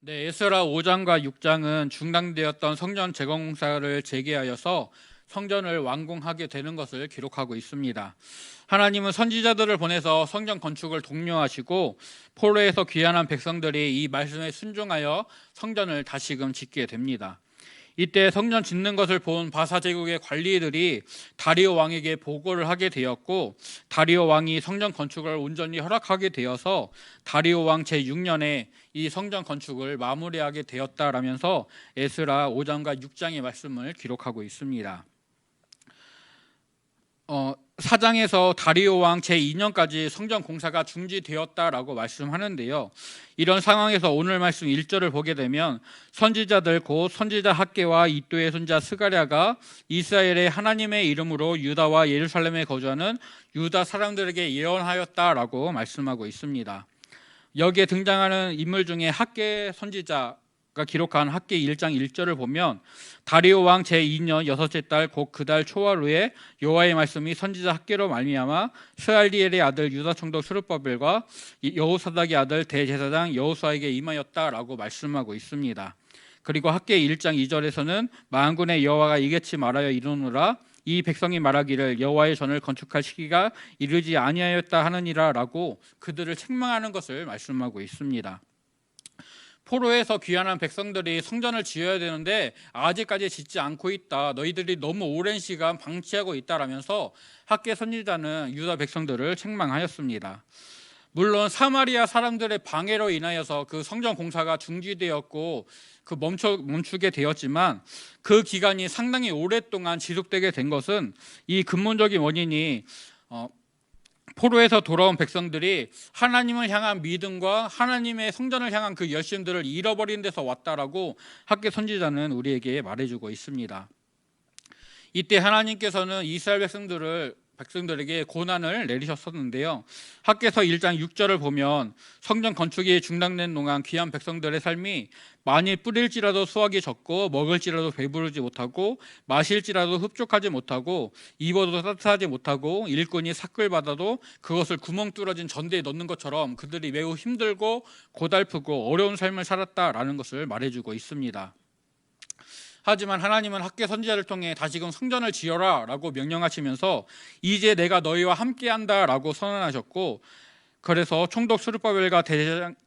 네, 에스라 5장과 6장은 중단되었던 성전 재건 공사를 재개하여서 성전을 완공하게 되는 것을 기록하고 있습니다. 하나님은 선지자들을 보내서 성전 건축을 독려하시고 포로에서 귀환한 백성들이 이 말씀에 순종하여 성전을 다시금 짓게 됩니다. 이때 성전 짓는 것을 본 바사 제국의 관리들이 다리오 왕에게 보고를 하게 되었고, 다리오 왕이 성전 건축을 온전히 허락하게 되어서 다리오 왕 제6년에 이 성전 건축을 마무리하게 되었다라면서 에스라 5장과 6장의 말씀을 기록하고 있습니다. 4장에서 다리오 왕 제2년까지 성전 공사가 중지되었다라고 말씀하는데요. 이런 상황에서 오늘 말씀 1절을 보게 되면 선지자들 곧 선지자 학개와 이도의 손자 스가랴가 이스라엘의 하나님의 이름으로 유다와 예루살렘에 거주하는 유다 사람들에게 예언하였다라고 말씀하고 있습니다. 여기에 등장하는 인물 중에 학개 선지자가 기록한 학개 1장 1절을 보면 다리오 왕 제2년 여섯째 달 곧 그 달 초하루에 여호와의 말씀이 선지자 학개로 말미암아 스알디엘의 아들 유다 총독 스룹바벨과 여호사닥의 아들 대제사장 여호수아에게 임하였다라고 말씀하고 있습니다. 그리고 학개 1장 2절에서는 만군의 여호와가 이같이 말하여 이르노라 이 백성이 말하기를 여호와의 전을 건축할 시기가 이르지 아니하였다 하느니라라고 그들을 책망하는 것을 말씀하고 있습니다. 포로에서 귀환한 백성들이 성전을 지어야 되는데 아직까지 짓지 않고 있다. 너희들이 너무 오랜 시간 방치하고 있다라면서 학개 선지자는 유다 백성들을 책망하였습니다. 물론 사마리아 사람들의 방해로 인하여서 그 성전 공사가 중지되었고 멈추게 되었지만 그 기간이 상당히 오랫동안 지속되게 된 것은 이 근본적인 원인이 포로에서 돌아온 백성들이 하나님을 향한 믿음과 하나님의 성전을 향한 그 열심들을 잃어버린 데서 왔다라고 학개 선지자는 우리에게 말해주고 있습니다. 이때 하나님께서는 이스라엘 백성들에게 고난을 내리셨었는데요. 학개서 1장 6절을 보면 성전 건축이 중단된 동안 귀한 백성들의 삶이 많이 뿌릴지라도 수확이 적고 먹을지라도 배부르지 못하고 마실지라도 흡족하지 못하고 입어도 따뜻하지 못하고 일꾼이 삭글받아도 그것을 구멍 뚫어진 전대에 넣는 것처럼 그들이 매우 힘들고 고달프고 어려운 삶을 살았다라는 것을 말해주고 있습니다. 하지만 하나님은 학개 선지자를 통해 다시금 성전을 지어라 라고 명령하시면서 이제 내가 너희와 함께한다 라고 선언하셨고, 그래서 총독 스룹바벨과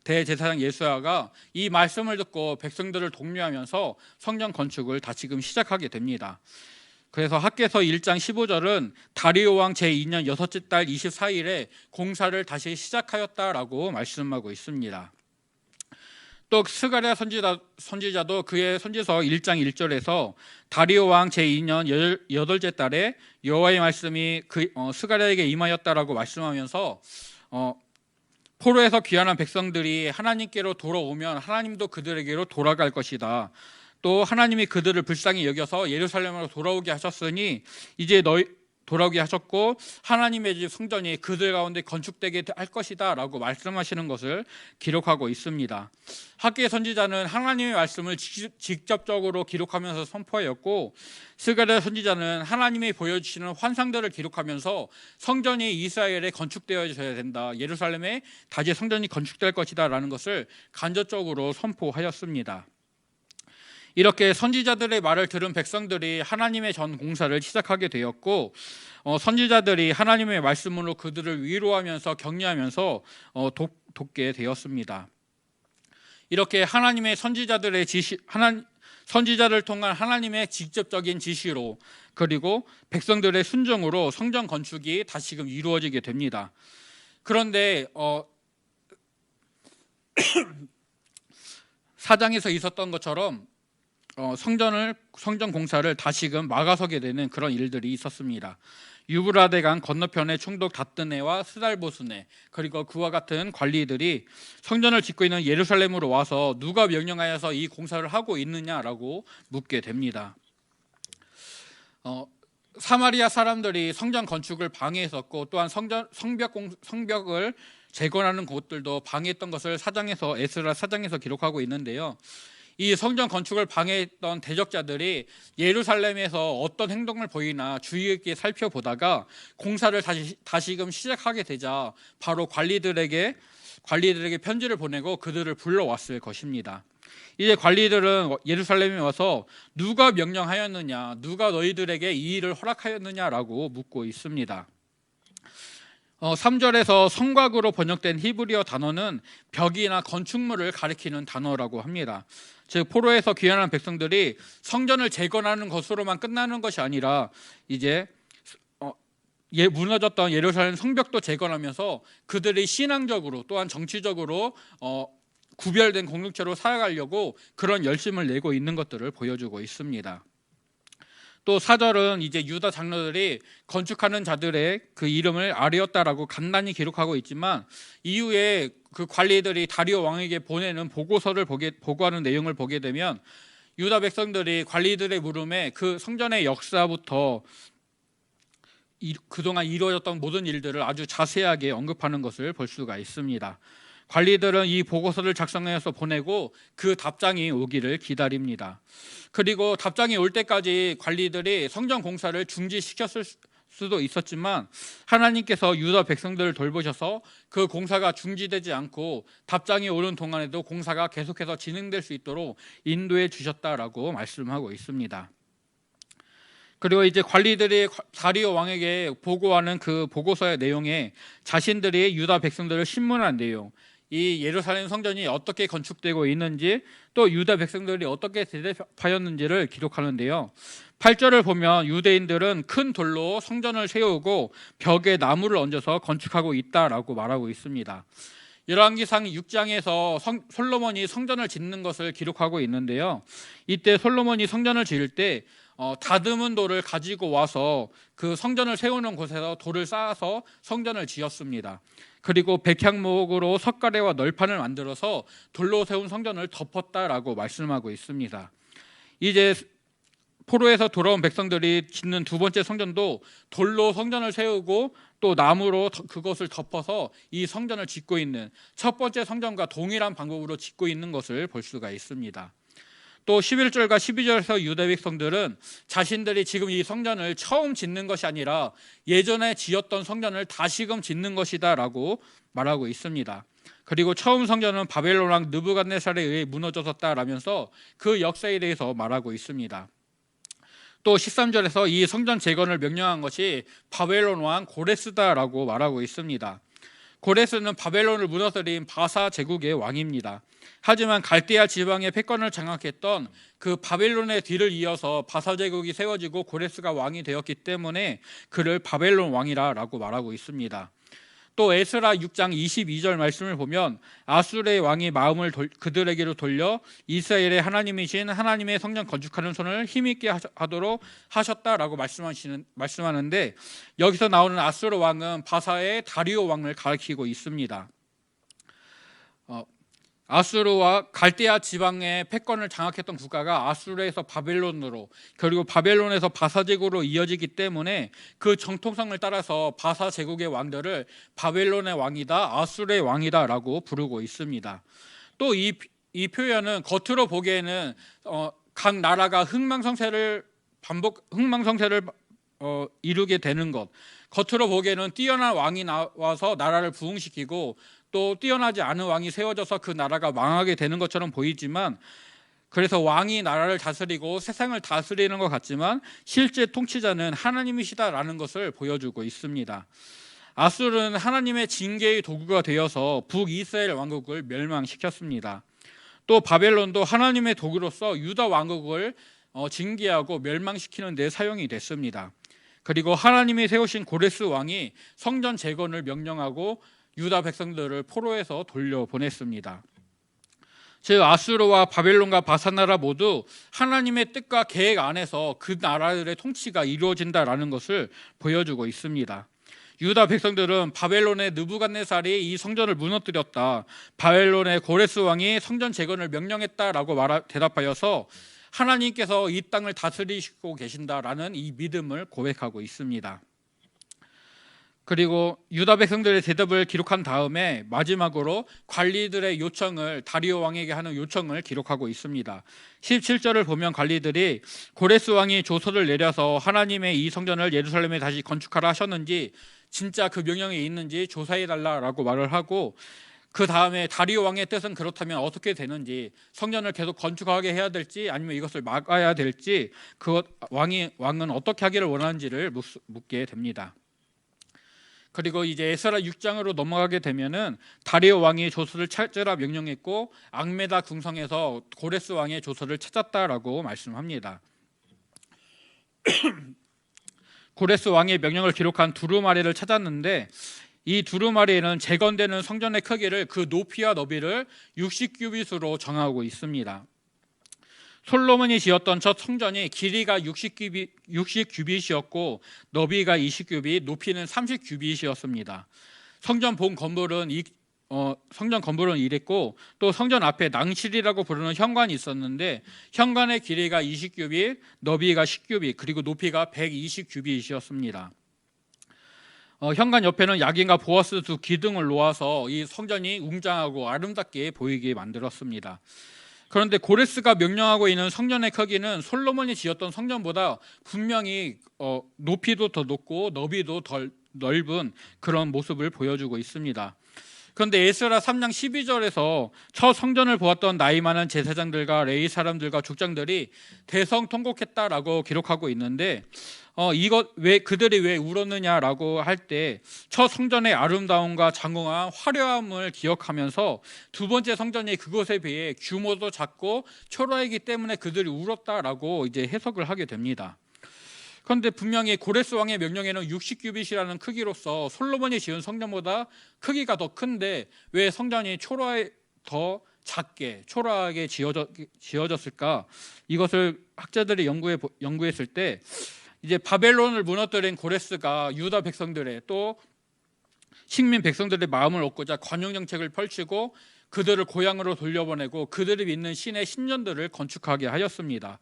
대제사장 예수야가 이 말씀을 듣고 백성들을 독려하면서 성전 건축을 다시금 시작하게 됩니다. 그래서 학개서 1장 15절은 다리오 왕 제2년 여섯째 달 24일에 공사를 다시 시작하였다라고 말씀하고 있습니다. 또 스가랴 선지자도 그의 선지서 1장 1절에서 다리오 왕 제2년 여덟째 달에 여호와의 말씀이 스가랴에게 임하였다라고 말씀하면서 포로에서 귀환한 백성들이 하나님께로 돌아오면 하나님도 그들에게로 돌아갈 것이다. 또 하나님이 그들을 불쌍히 여겨서 예루살렘으로 돌아오게 하셨으니 이제 돌아오게 하셨고 하나님의 집 성전이 그들 가운데 건축되게 할 것이다 라고 말씀하시는 것을 기록하고 있습니다. 학개 선지자는 하나님의 말씀을 직접적으로 기록하면서 선포하였고, 스가랴 선지자는 하나님이 보여주시는 환상들을 기록하면서 성전이 이스라엘에 건축되어져야 된다, 예루살렘에 다시 성전이 건축될 것이다 라는 것을 간접적으로 선포하였습니다. 이렇게 선지자들의 말을 들은 백성들이 하나님의 전 공사를 시작하게 되었고, 선지자들이 하나님의 말씀으로 그들을 위로하면서 격려하면서 돕게 되었습니다. 이렇게 하나님의 선지자를 통한 하나님의 직접적인 지시로 그리고 백성들의 순종으로 성전 건축이 다시금 이루어지게 됩니다. 그런데 4장에서 있었던 것처럼 성전 공사를 다시금 막아서게 되는 그런 일들이 있었습니다. 유브라데강 건너편의 총독 다뜨네와 스달보스네 그리고 그와 같은 관리들이 성전을 짓고 있는 예루살렘으로 와서 누가 명령하여서 이 공사를 하고 있느냐라고 묻게 됩니다. 사마리아 사람들이 성전 건축을 방해했었고, 또한 성벽을 재건하는 곳들도 방해했던 것을 에스라 4장에서 기록하고 있는데요. 이 성전 건축을 방해했던 대적자들이 예루살렘에서 어떤 행동을 보이나 주의 있게 살펴보다가 공사를 다시금 시작하게 되자 바로 관리들에게 관리들에게 편지를 보내고 그들을 불러왔을 것입니다. 이제 관리들은 예루살렘에 와서 누가 명령하였느냐, 누가 너희들에게 이 일을 허락하였느냐라고 묻고 있습니다. 3절에서 성곽으로 번역된 히브리어 단어는 벽이나 건축물을 가리키는 단어라고 합니다. 즉 포로에서 귀환한 백성들이 성전을 재건하는 것으로만 끝나는 것이 아니라 이제 무너졌던 예루살렘 성벽도 재건하면서 그들이 신앙적으로 또한 정치적으로 구별된 공동체로 살아가려고 그런 열심을 내고 있는 것들을 보여주고 있습니다. 또 4절은 이제 유다 장로들이 건축하는 자들의 그 이름을 아뢰었다라고 간단히 기록하고 있지만 이후에 그 관리들이 다리오 왕에게 보내는 보고서를 보고하는 내용을 보게 되면 유다 백성들이 관리들의 물음에 그 성전의 역사부터 그동안 이루어졌던 모든 일들을 아주 자세하게 언급하는 것을 볼 수가 있습니다. 관리들은 이 보고서를 작성해서 보내고 그 답장이 오기를 기다립니다. 그리고 답장이 올 때까지 관리들이 성전 공사를 중지시켰을 수도 있었지만 하나님께서 유다 백성들을 돌보셔서 그 공사가 중지되지 않고 답장이 오는 동안에도 공사가 계속해서 진행될 수 있도록 인도해 주셨다라고 말씀하고 있습니다. 그리고 이제 관리들이 다리오 왕에게 보고하는 그 보고서의 내용에 자신들이 유다 백성들을 신문한 내용, 이 예루살렘 성전이 어떻게 건축되고 있는지 또 유다 백성들이 어떻게 대답하였는지를 기록하는데요. 8절을 보면 유대인들은 큰 돌로 성전을 세우고 벽에 나무를 얹어서 건축하고 있다라고 말하고 있습니다. 열왕기상 6장에서 솔로몬이 성전을 짓는 것을 기록하고 있는데요. 이때 솔로몬이 성전을 지을 때 다듬은 돌을 가지고 와서 그 성전을 세우는 곳에서 돌을 쌓아서 성전을 지었습니다. 그리고 백향목으로 석가래와 널판을 만들어서 돌로 세운 성전을 덮었다라고 말씀하고 있습니다. 이제 포로에서 돌아온 백성들이 짓는 두 번째 성전도 돌로 성전을 세우고 또 나무로 그것을 덮어서 이 성전을 짓고 있는 첫 번째 성전과 동일한 방법으로 짓고 있는 것을 볼 수가 있습니다. 또 11절과 12절에서 유다 백성들은 자신들이 지금 이 성전을 처음 짓는 것이 아니라 예전에 지었던 성전을 다시금 짓는 것이다 라고 말하고 있습니다. 그리고 처음 성전은 바벨론 왕 느부갓네살에 의해 무너졌다라면서 그 역사에 대해서 말하고 있습니다. 또 13절에서 이 성전 재건을 명령한 것이 바벨론 왕 고레스다라고 말하고 있습니다. 고레스는 바벨론을 무너뜨린 바사 제국의 왕입니다. 하지만 갈대아 지방의 패권을 장악했던 그 바벨론의 뒤를 이어서 바사 제국이 세워지고 고레스가 왕이 되었기 때문에 그를 바벨론 왕이라고 말하고 있습니다. 또 에스라 6장 22절 말씀을 보면 아수르의 왕이 마음을 그들에게로 돌려 이스라엘의 하나님이신 하나님의 성전 건축하는 손을 힘있게 하도록 하셨다라고 말씀하는데 여기서 나오는 아수르 왕은 바사의 다리오 왕을 가리키고 있습니다. 아수르와 갈대아 지방의 패권을 장악했던 국가가 아수르에서 바벨론으로 그리고 바벨론에서 바사 제국으로 이어지기 때문에 그 정통성을 따라서 바사 제국의 왕들을 바벨론의 왕이다, 아수르의 왕이다라고 부르고 있습니다. 또 이 표현은 겉으로 보기에는 각 나라가 흥망성쇠를 이루게 되는 것, 겉으로 보기에는 뛰어난 왕이 나와서 나라를 부흥시키고 또 뛰어나지 않은 왕이 세워져서 그 나라가 망하게 되는 것처럼 보이지만 그래서 왕이 나라를 다스리고 세상을 다스리는 것 같지만 실제 통치자는 하나님이시다라는 것을 보여주고 있습니다. 아수르는 하나님의 징계의 도구가 되어서 북이스라엘 왕국을 멸망시켰습니다. 또 바벨론도 하나님의 도구로서 유다 왕국을 징계하고 멸망시키는 데 사용이 됐습니다. 그리고 하나님이 세우신 고레스 왕이 성전 재건을 명령하고 유다 백성들을 포로에서 돌려보냈습니다. 즉 아수르와 바벨론과 바사나라 모두 하나님의 뜻과 계획 안에서 그 나라들의 통치가 이루어진다라는 것을 보여주고 있습니다. 유다 백성들은 바벨론의 느부갓네살이 이 성전을 무너뜨렸다, 바벨론의 고레스 왕이 성전 재건을 명령했다라고 대답하여서 하나님께서 이 땅을 다스리시고 계신다라는 이 믿음을 고백하고 있습니다. 그리고 유다 백성들의 대답을 기록한 다음에 마지막으로 관리들의 요청을 다리오 왕에게 하는 요청을 기록하고 있습니다. 17절을 보면 관리들이 고레스 왕이 조서를 내려서 하나님의 이 성전을 예루살렘에 다시 건축하라 하셨는지 진짜 그 명령이 있는지 조사해달라고 말을 하고 그 다음에 다리오 왕의 뜻은 그렇다면 어떻게 되는지, 성전을 계속 건축하게 해야 될지 아니면 이것을 막아야 될지, 왕은 어떻게 하기를 원하는지를 묻게 됩니다. 그리고 이제 에스라 6장으로 넘어가게 되면은 다리오 왕이 조서를 찾으라 명령했고 앙메다 궁성에서 고레스 왕의 조서를 찾았다라고 말씀합니다. 고레스 왕의 명령을 기록한 두루마리를 찾았는데, 이 두루마리에는 재건되는 성전의 크기를, 그 높이와 너비를 60규빗으로 정하고 있습니다. 솔로몬이 지었던 첫 성전이 길이가 60규빗이었고 너비가 20규빗, 높이는 30규빗이었습니다. 성전 본 건물은 성전 건물은 이랬고, 또 성전 앞에 낭실이라고 부르는 현관이 있었는데 현관의 길이가 20규빗, 너비가 10규빗, 그리고 높이가 120규빗이었습니다. 현관 옆에는 야긴과 보아스 두 기둥을 놓아서 이 성전이 웅장하고 아름답게 보이게 만들었습니다. 그런데 고레스가 명령하고 있는 성전의 크기는 솔로몬이 지었던 성전보다 분명히 높이도 더 높고 너비도 덜 넓은 그런 모습을 보여주고 있습니다. 그런데 에스라 3장 12절에서 첫 성전을 보았던 나이 많은 제사장들과 레위 사람들과 족장들이 대성통곡했다라고 기록하고 있는데, 그들이 왜 울었느냐라고 할 때 첫 성전의 아름다움과 장엄한 화려함을 기억하면서 두 번째 성전이 그것에 비해 규모도 작고 초라하기 때문에 그들이 울었다라고 이제 해석을 하게 됩니다. 그런데 분명히 고레스 왕의 명령에는 60규빗이라는 크기로서 솔로몬이 지은 성전보다 크기가 더 큰데 왜 성전이 더 작게 초라하게 지어졌을까? 이것을 학자들이 연구했을 때 이제 바벨론을 무너뜨린 고레스가 유다 백성들의, 또 식민 백성들의 마음을 얻고자 관용 정책을 펼치고 그들을 고향으로 돌려보내고 그들이 믿는 신의 신전들을 건축하게 하였습니다.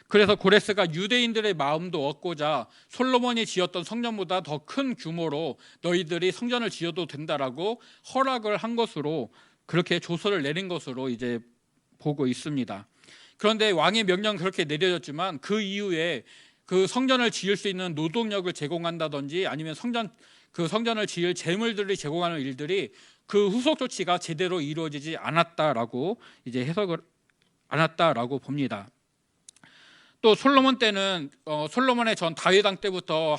그래서 고레스가 유대인들의 마음도 얻고자 솔로몬이 지었던 성전보다 더 큰 규모로 너희들이 성전을 지어도 된다라고 허락을 한 것으로, 그렇게 조서를 내린 것으로 이제 보고 있습니다. 그런데 왕의 명령 그렇게 내려졌지만 그 이후에 그 성전을 지을 수 있는 노동력을 제공한다든지 아니면 그 성전을 지을 재물들을 제공하는 일들이 그 후속 조치가 제대로 이루어지지 않았다라고 이제 해석을 않았다라고 봅니다. 또 솔로몬 때는 솔로몬의 전 다윗 왕 때부터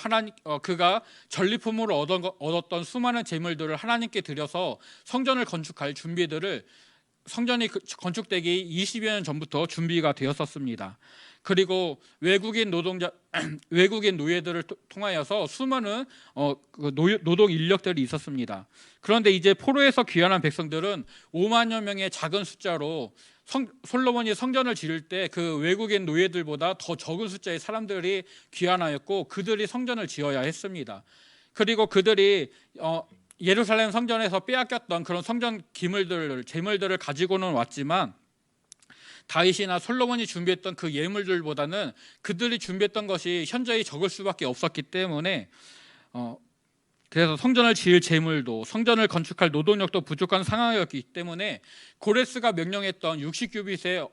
그가 전리품으로 얻었던 수많은 재물들을 하나님께 드려서 성전을 건축할 준비들을, 성전이 건축되기 20여 년 전부터 준비가 되었었습니다. 그리고 외국인 노예들을 통하여서 수많은 노동 인력들이 있었습니다. 그런데 이제 포로에서 귀환한 백성들은 5만여 명의 작은 숫자로 솔로몬이 성전을 지을 때 그 외국인 노예들보다 더 적은 숫자의 사람들이 귀환하였고 그들이 성전을 지어야 했습니다. 그리고 그들이 예루살렘 성전에서 빼앗겼던 그런 성전 재물들을 가지고는 왔지만 다윗이나 솔로몬이 준비했던 그 예물들보다는 그들이 준비했던 것이 현저히 적을 수밖에 없었기 때문에 그래서 성전을 지을 재물도, 성전을 건축할 노동력도 부족한 상황이었기 때문에 고레스가 명령했던 60규빗의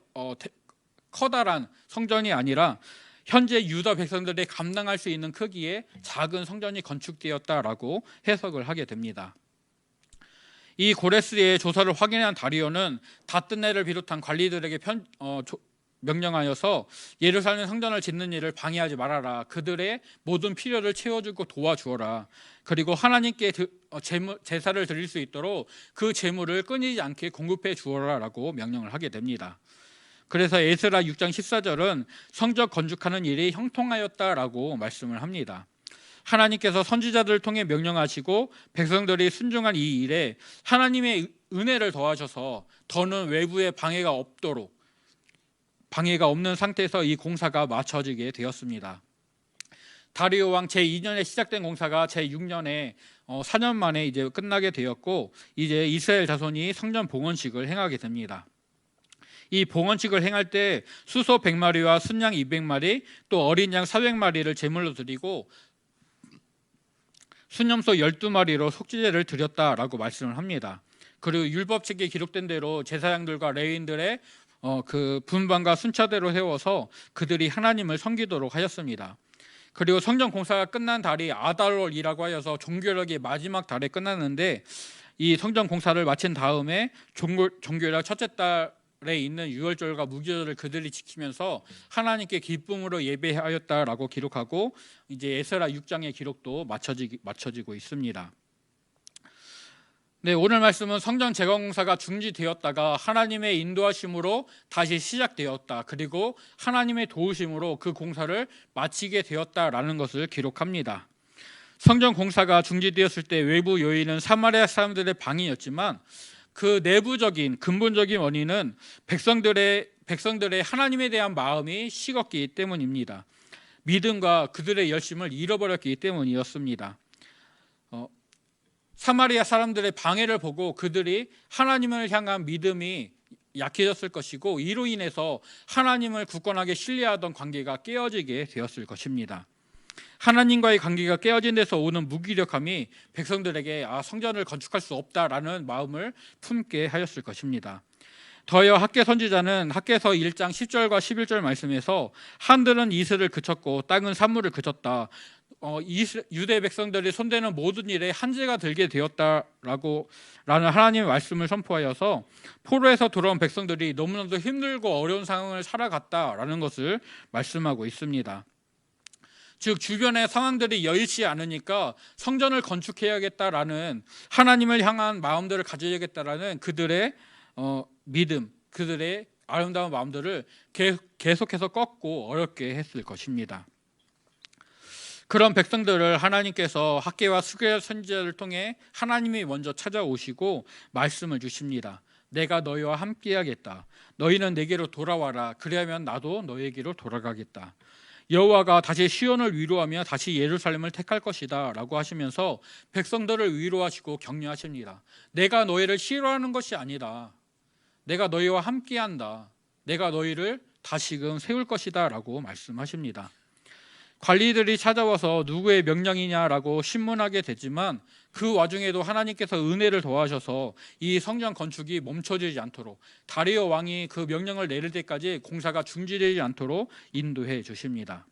커다란 성전이 아니라 현재 유다 백성들이 감당할 수 있는 크기의 작은 성전이 건축되었다라고 해석을 하게 됩니다. 이 고레스의 조사를 확인한 다리오는 다뜨네를 비롯한 관리들에게 명령하여서 예루살렘 성전을 짓는 일을 방해하지 말아라. 그들의 모든 필요를 채워주고 도와주어라. 그리고 하나님께 제사를 드릴 수 있도록 그 제물을 끊이지 않게 공급해 주어라라고 명령을 하게 됩니다. 그래서 에스라 6장 14절은 성전 건축하는 일이 형통하였다라고 말씀을 합니다. 하나님께서 선지자들을 통해 명령하시고 백성들이 순종한 이 일에 하나님의 은혜를 더하셔서 더는 외부의 방해가 없는 상태에서 이 공사가 마쳐지게 되었습니다. 다리오 왕 제2년에 시작된 공사가 제6년에 4년 만에 이제 끝나게 되었고, 이제 이스라엘 자손이 성전 봉헌식을 행하게 됩니다. 이 봉헌식을 행할 때 수소 100마리와 순양 200마리, 또 어린 양 400마리를 제물로 드리고 순염소 12마리로 속죄제를 드렸다라고 말씀을 합니다. 그리고 율법책에 기록된 대로 제사장들과 레위인들의 그 분반과 순차대로 세워서 그들이 하나님을 섬기도록 하였습니다. 그리고 성전 공사가 끝난 달이 아달월이라고 하여서 종교력의 마지막 달에 끝났는데, 이 성전 공사를 마친 다음에 종교력 첫째 달에 있는 유월절과 무교절을 그들이 지키면서 하나님께 기쁨으로 예배하였다라고 기록하고 이제 에스라 6장의 기록도 맞춰지고 있습니다. 네, 오늘 말씀은 성전 재건 공사가 중지되었다가 하나님의 인도하심으로 다시 시작되었다. 그리고 하나님의 도우심으로 그 공사를 마치게 되었다라는 것을 기록합니다. 성전 공사가 중지되었을 때 외부 요인은 사마리아 사람들의 방해였지만 그 내부적인 근본적인 원인은 백성들의 하나님에 대한 마음이 식었기 때문입니다. 믿음과 그들의 열심을 잃어버렸기 때문이었습니다. 사마리아 사람들의 방해를 보고 그들이 하나님을 향한 믿음이 약해졌을 것이고 이로 인해서 하나님을 굳건하게 신뢰하던 관계가 깨어지게 되었을 것입니다. 하나님과의 관계가 깨어진 데서 오는 무기력함이 백성들에게 성전을 건축할 수 없다라는 마음을 품게 하였을 것입니다. 더여 학개 선지자는 학개서 1장 10절과 11절 말씀에서 하늘은 이슬을 그쳤고 땅은 산물을 그쳤다. 유대 백성들이 손대는 모든 일에 한계가 들게 되었다라는 하나님의 말씀을 선포하여서 포로에서 돌아온 백성들이 너무나도 힘들고 어려운 상황을 살아갔다라는 것을 말씀하고 있습니다. 즉 주변의 상황들이 여의치 않으니까 성전을 건축해야겠다라는 하나님을 향한 마음들을 가져야겠다라는 그들의 믿음, 그들의 아름다운 마음들을 계속해서 꺾고 어렵게 했을 것입니다. 그런 백성들을 하나님께서 학개와 스겔 선지자를 통해 하나님이 먼저 찾아오시고 말씀을 주십니다. 내가 너희와 함께하겠다. 너희는 내게로 돌아와라. 그리하면 나도 너희에게로 돌아가겠다. 여호와가 다시 시온을 위로하며 다시 예루살렘을 택할 것이다 라고 하시면서 백성들을 위로하시고 격려하십니다. 내가 너희를 싫어하는 것이 아니다. 내가 너희와 함께한다. 내가 너희를 다시금 세울 것이다 라고 말씀하십니다. 관리들이 찾아와서 누구의 명령이냐라고 신문하게 되지만 그 와중에도 하나님께서 은혜를 더하셔서 이 성전 건축이 멈춰지지 않도록 다리오 왕이 그 명령을 내릴 때까지 공사가 중지되지 않도록 인도해 주십니다.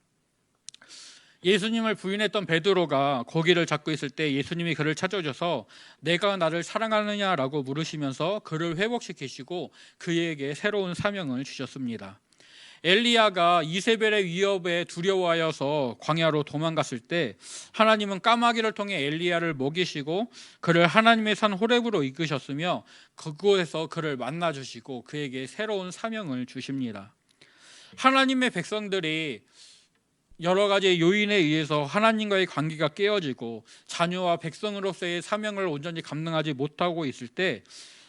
예수님을 부인했던 베드로가 고기를 잡고 있을 때 예수님이 그를 찾아오셔서 내가 나를 사랑하느냐라고 물으시면서 그를 회복시키시고 그에게 새로운 사명을 주셨습니다. 엘리야가 이세벨의 위협에 두려워하여서 광야로 도망갔을 때 하나님은 까마귀를 통해 엘리야를 먹이시고 그를 하나님의 산 호렙으로 이끄셨으며 그곳에서 그를 만나주시고 그에게 새로운 사명을 주십니다. 하나님의 백성들이 여러 가지 요인에 의해서 하나님과의 관계가 깨어지고 자녀와 백성으로서의 사명을 온전히 감당하지 못하고 있을 때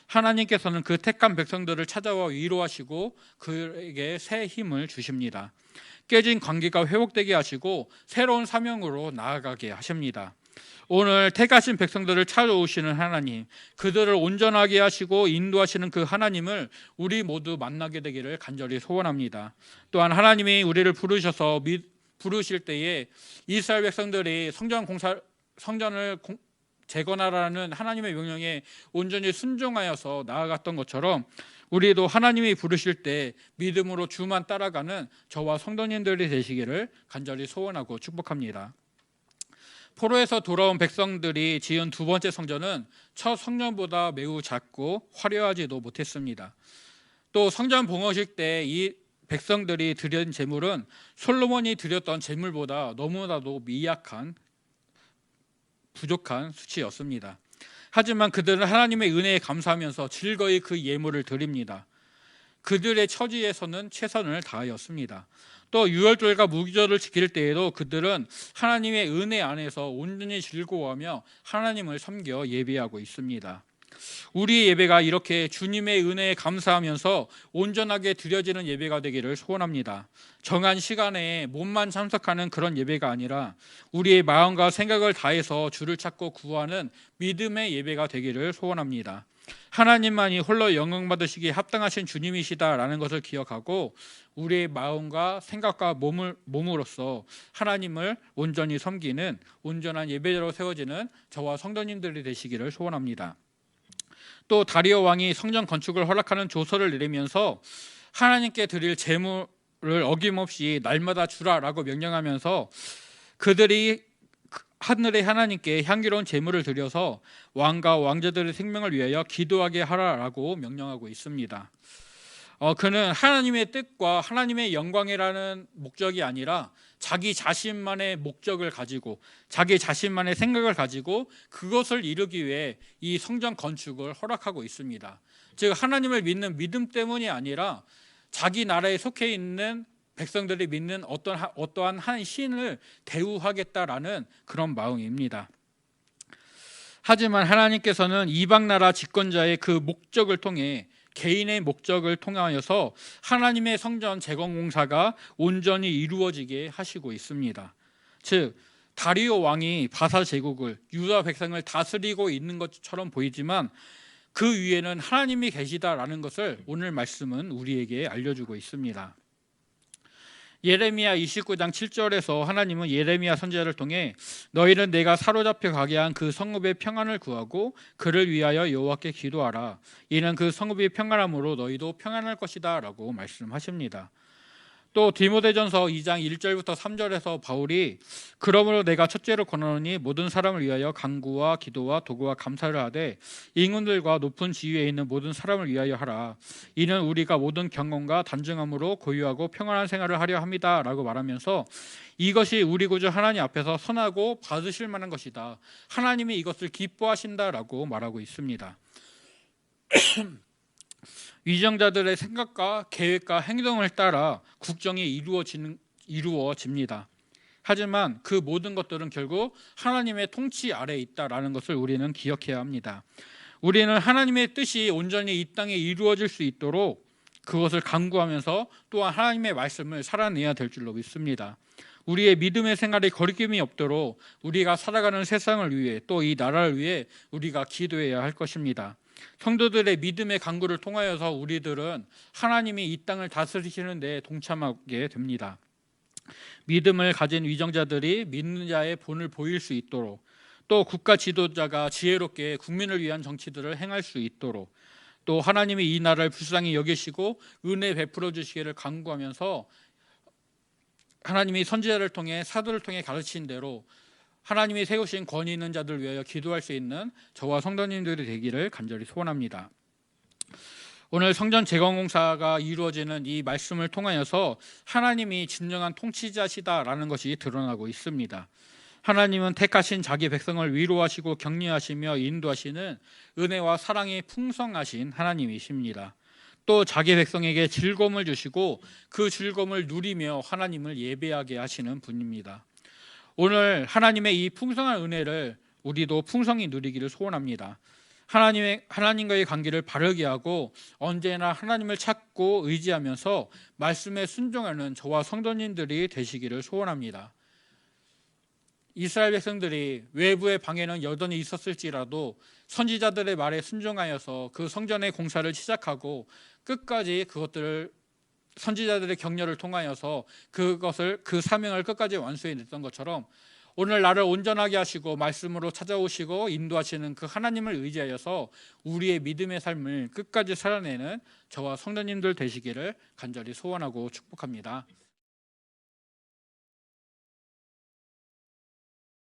하나님께서는 그 택한 백성들을 찾아와 위로하시고 그에게 새 힘을 주십니다. 깨진 관계가 회복되게 하시고 새로운 사명으로 나아가게 하십니다. 오늘 택하신 백성들을 찾아오시는 하나님, 그들을 온전하게 하시고 인도하시는 그 하나님을 우리 모두 만나게 되기를 간절히 소원합니다. 또한 하나님이 우리를 부르실 때에 이스라엘 백성들이 성전을 재건하라는 하나님의 명령에 온전히 순종하여서 나아갔던 것처럼 우리도 하나님이 부르실 때 믿음으로 주만 따라가는 저와 성도님들이 되시기를 간절히 소원하고 축복합니다. 포로에서 돌아온 백성들이 지은 두 번째 성전은 첫 성전보다 매우 작고 화려하지도 못했습니다. 또 성전 봉헌식 때 이 백성들이 드린 제물은 솔로몬이 드렸던 제물보다 너무나도 미약한 부족한 수치였습니다. 하지만 그들은 하나님의 은혜에 감사하면서 즐거이 그 예물을 드립니다. 그들의 처지에서는 최선을 다하였습니다. 또 유월절과 무기절을 지킬 때에도 그들은 하나님의 은혜 안에서 온전히 즐거워하며 하나님을 섬겨 예배하고 있습니다. 우리의 예배가 이렇게 주님의 은혜에 감사하면서 온전하게 드려지는 예배가 되기를 소원합니다. 정한 시간에 몸만 참석하는 그런 예배가 아니라 우리의 마음과 생각을 다해서 주를 찾고 구하는 믿음의 예배가 되기를 소원합니다. 하나님만이 홀로 영광 받으시기에 합당하신 주님이시다라는 것을 기억하고 우리의 마음과 생각과 몸으로써 하나님을 온전히 섬기는 온전한 예배자로 세워지는 저와 성도님들이 되시기를 소원합니다. 또 다리오 왕이 성전 건축을 허락하는 조서를 내리면서 하나님께 드릴 제물을 어김없이 날마다 주라라고 명령하면서 그들이 하늘의 하나님께 향기로운 제물을 드려서 왕과 왕자들의 생명을 위하여 기도하게 하라라고 명령하고 있습니다. 그는 하나님의 뜻과 하나님의 영광이라는 목적이 아니라 자기 자신만의 목적을 가지고 자기 자신만의 생각을 가지고 그것을 이루기 위해 이 성전 건축을 허락하고 있습니다. 즉 하나님을 믿는 믿음 때문이 아니라 자기 나라에 속해 있는 백성들이 믿는 어떠한 한 신을 대우하겠다라는 그런 마음입니다. 하지만 하나님께서는 이방 나라 집권자의 그 목적을 통해 개인의 목적을 통하여서 하나님의 성전 재건 공사가 온전히 이루어지게 하시고 있습니다. 즉 다리오 왕이 바사 제국을 유다 백성을 다스리고 있는 것처럼 보이지만 그 위에는 하나님이 계시다라는 것을 오늘 말씀은 우리에게 알려주고 있습니다. 예레미야 29장 7절에서 하나님은 예레미야 선지자를 통해 너희는 내가 사로잡혀 가게 한 그 성읍의 평안을 구하고 그를 위하여 여호와께 기도하라. 이는 그 성읍이 평안함으로 너희도 평안할 것이다 라고 말씀하십니다. 또 디모데전서 2장 1절부터 3절에서 바울이 그러므로 내가 첫째로 권하노니 모든 사람을 위하여 간구와 기도와 도구와 감사를 하되 임금들과 높은 지위에 있는 모든 사람을 위하여 하라. 이는 우리가 모든 경건과 단정함으로 고유하고 평안한 생활을 하려 합니다 라고 말하면서 이것이 우리 구주 하나님 앞에서 선하고 받으실 만한 것이다. 하나님이 이것을 기뻐하신다라고 말하고 있습니다. 위정자들의 생각과 계획과 행동을 따라 국정이 이루어집니다. 하지만 그 모든 것들은 결국 하나님의 통치 아래에 있다라는 것을 우리는 기억해야 합니다. 우리는 하나님의 뜻이 온전히 이 땅에 이루어질 수 있도록 그것을 간구하면서 또한 하나님의 말씀을 살아내야 될 줄로 믿습니다. 우리의 믿음의 생활에 거리낌이 없도록 우리가 살아가는 세상을 위해 또 이 나라를 위해 우리가 기도해야 할 것입니다. 성도들의 믿음의 간구를 통하여서 우리들은 하나님이 이 땅을 다스리시는 데 동참하게 됩니다. 믿음을 가진 위정자들이 믿는 자의 본을 보일 수 있도록 또 국가 지도자가 지혜롭게 국민을 위한 정치들을 행할 수 있도록 또 하나님이 이 나라를 불쌍히 여기시고 은혜 베풀어 주시기를 간구하면서 하나님이 선지자를 통해 사도를 통해 가르친 대로 하나님이 세우신 권위 있는 자들을 위하여 기도할 수 있는 저와 성도님들이 되기를 간절히 소원합니다. 오늘 성전 재건 공사가 이루어지는 이 말씀을 통하여서 하나님이 진정한 통치자시다라는 것이 드러나고 있습니다. 하나님은 택하신 자기 백성을 위로하시고 격려하시며 인도하시는 은혜와 사랑이 풍성하신 하나님이십니다. 또 자기 백성에게 즐거움을 주시고 그 즐거움을 누리며 하나님을 예배하게 하시는 분입니다. 오늘 하나님의 이 풍성한 은혜를 우리도 풍성히 누리기를 소원합니다. 하나님과의 관계를 바르게 하고 언제나 하나님을 찾고 의지하면서 말씀에 순종하는 저와 성도님들이 되시기를 소원합니다. 이스라엘 백성들이 외부의 방해는 여전히 있었을지라도 선지자들의 말에 순종하여서 그 성전의 공사를 시작하고 끝까지 그것들을 선지자들의 격려를 통하여서 그 사명을 끝까지 완수해냈던 것처럼 오늘 나를 온전하게 하시고 말씀으로 찾아오시고 인도하시는 그 하나님을 의지하여서 우리의 믿음의 삶을 끝까지 살아내는 저와 성도님들 되시기를 간절히 소원하고 축복합니다.